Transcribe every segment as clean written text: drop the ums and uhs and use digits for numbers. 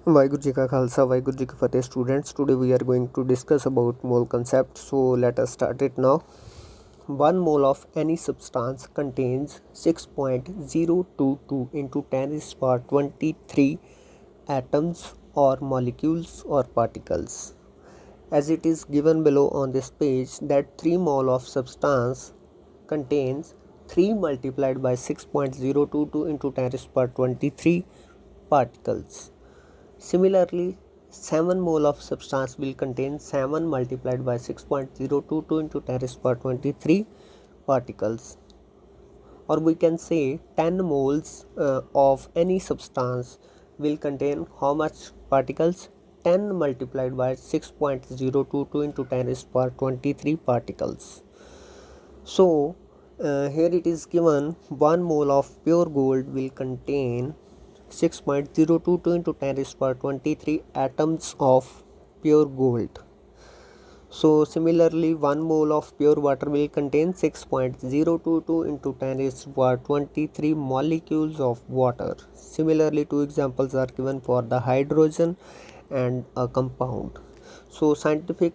वाहिगुरु जी का खालसा वाहिगुरु जी की Fateh students today we are going to discuss about mole concept. So let us start it now. 1 mole of any substance contains 6.022 into 10 is power 23 atoms or molecules or particles. As it is given below on this page that 3 mole of substance contains 3 multiplied by 6.022 into 10 is power 23 particles. Similarly, 7 mole of substance will contain 7 multiplied by 6.022 into 10 raised power 23 particles. Or we can say 10 moles of any substance will contain how much particles? 10 multiplied by 6.022 into 10 raised power 23 particles. So, here it is given 1 mole of pure gold will contain 6.022 into 10 raised power 23 atoms of pure gold. So similarly 1 mole of pure water will contain 6.022 into 10 raised power 23 molecules of water. Similarly, two examples are given for the hydrogen and a compound. So scientific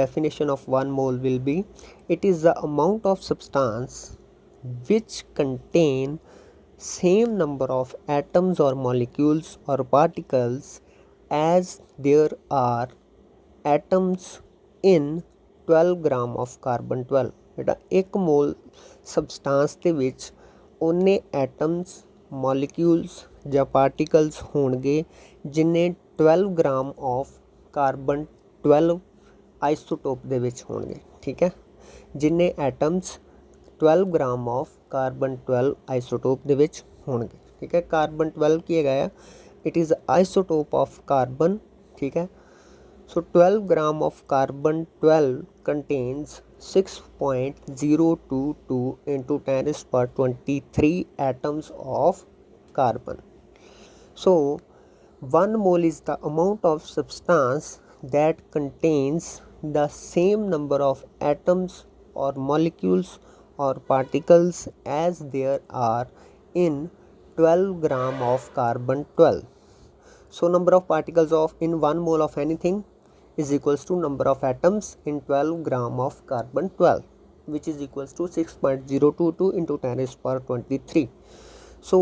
definition of 1 mole will be it is the amount of substance which contain same number of atoms or molecules or particles as there are atoms in 12 gram of carbon 12 बेटा 1 मोल सबसटांस ਦੇ ਵਿੱਚ ਉਹਨੇ atoms molecules ਜਾਂ particles ਹੋਣਗੇ ਜਿੰਨੇ 12 gram of carbon 12 isotope ਦੇ ਵਿੱਚ ਹੋਣਗੇ ਠੀਕ ਹੈ ਜਿੰਨੇ atoms 12 gram of carbon 12 isotope ਦੇ ਵਿੱਚ ਹੋਣਗੇ ਠੀਕ ਹੈ ਕਾਰਬਨ 12 ਕੀ ਹੈਗਾ ਆ it is isotope of carbon ਠੀਕ ਹੈ so 12 gram of carbon 12 contains 6.022 into 10 raised power 23 atoms of carbon. So 1 mole is the amount of substance that contains the same number of atoms or molecules or particles as there are in 12 gram of carbon 12. So number of particles of in 1 mole of anything is equals to number of atoms in 12 gram of carbon 12 which is equals to 6.022 into 10 raised power 23. So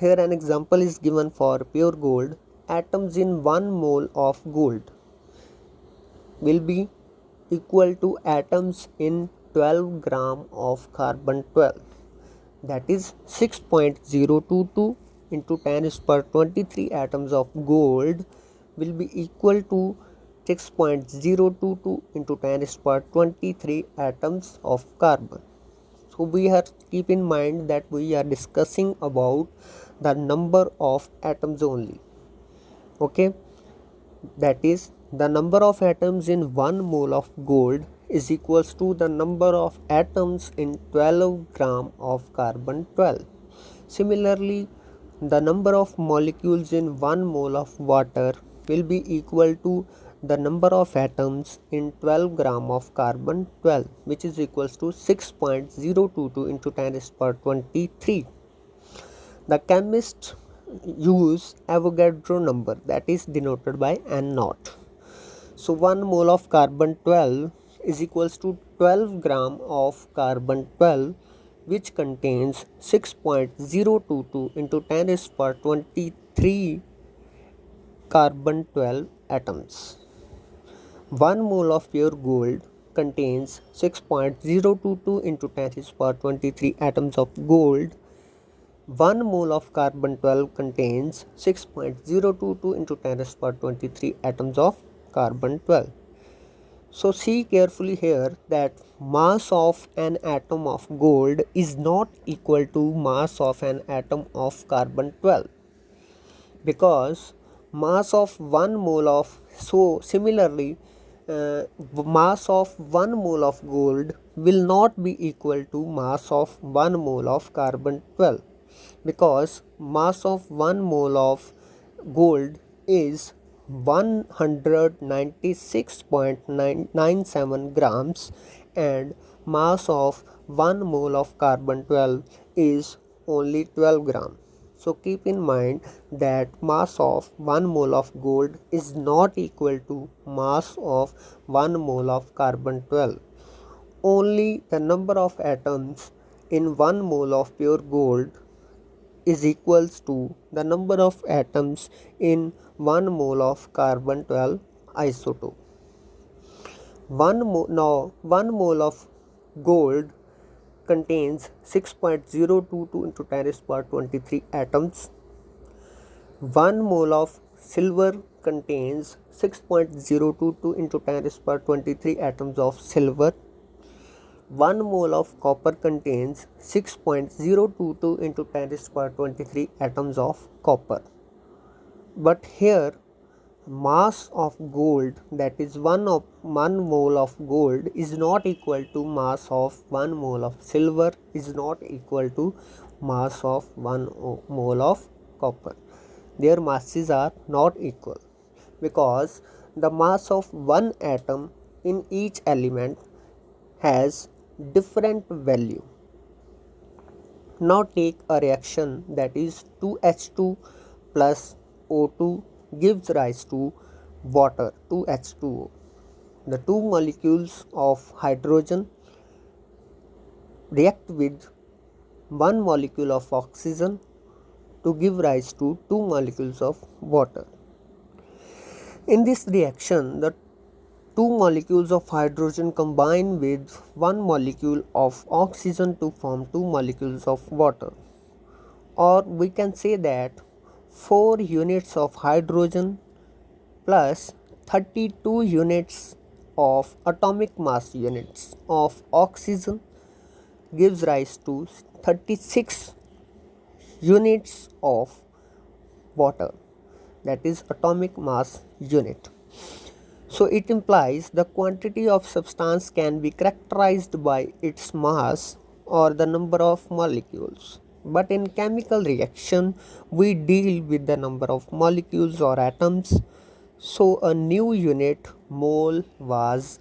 here an example is given for pure gold. Atoms in 1 mole of gold will be equal to atoms in 12 gram of carbon 12, that is 6.022 into 10 raised power 23 atoms of gold will be equal to 6.022 into 10 raised power 23 atoms of carbon. So we have to keep in mind that we are discussing about the number of atoms only. Okay, that is the number of atoms in 1 mole of gold is equals to the number of atoms in 12 gram of carbon 12. Similarly, the number of molecules in 1 mole of water will be equal to the number of atoms in 12 gram of carbon 12 which is equals to 6.022 into 10 raised power 23. The chemists use Avogadro number that is denoted by N naught. So 1 mole of carbon 12 is equals to 12 gram of carbon 12 which contains 6.022 into 10 raised power 23 carbon 12 atoms. 1 mole of pure gold contains 6.022 into 10 raised power 23 atoms of gold. 1 mole of carbon 12 contains 6.022 into 10 raised power 23 atoms of carbon 12. So see carefully here that mass of an atom of gold is not equal to mass of an atom of carbon 12 because mass of 1 mole of similarly mass of 1 mole of gold will not be equal to mass of 1 mole of carbon 12 because mass of 1 mole of gold is 196.997 grams and mass of 1 mole of carbon 12 is only 12 gram. So keep in mind that mass of 1 mole of gold is not equal to mass of 1 mole of carbon 12. Only the number of atoms in 1 mole of pure gold is equals to the number of atoms in 1 mole of carbon 12 isotope. 1 mole of gold contains 6.022 into 10 raised to power 23 atoms. 1 mole of silver contains 6.022 into 10 raised to power 23 atoms of silver. 1 mole of copper contains 6.022 into 10 raised to power 23 atoms of copper. But here mass of gold, that is 1 mole of gold, is not equal to mass of 1 mole of silver, is not equal to mass of 1 mole of copper. Their masses are not equal because the mass of one atom in each element has different value. Now take a reaction, that is 2H2 plus O2 gives rise to water, 2H2O. The two molecules of hydrogen react with one molecule of oxygen to give rise to two molecules of water. In this reaction, the two molecules of hydrogen combine with one molecule of oxygen to form two molecules of water. Or we can say that 4 units of hydrogen plus 32 units of atomic mass units of oxygen gives rise to 36 units of water, that is atomic mass unit. So it implies the quantity of substance can be characterized by its mass or the number of molecules. But in chemical reaction, we deal with the number of molecules or atoms. So a new unit, mole, was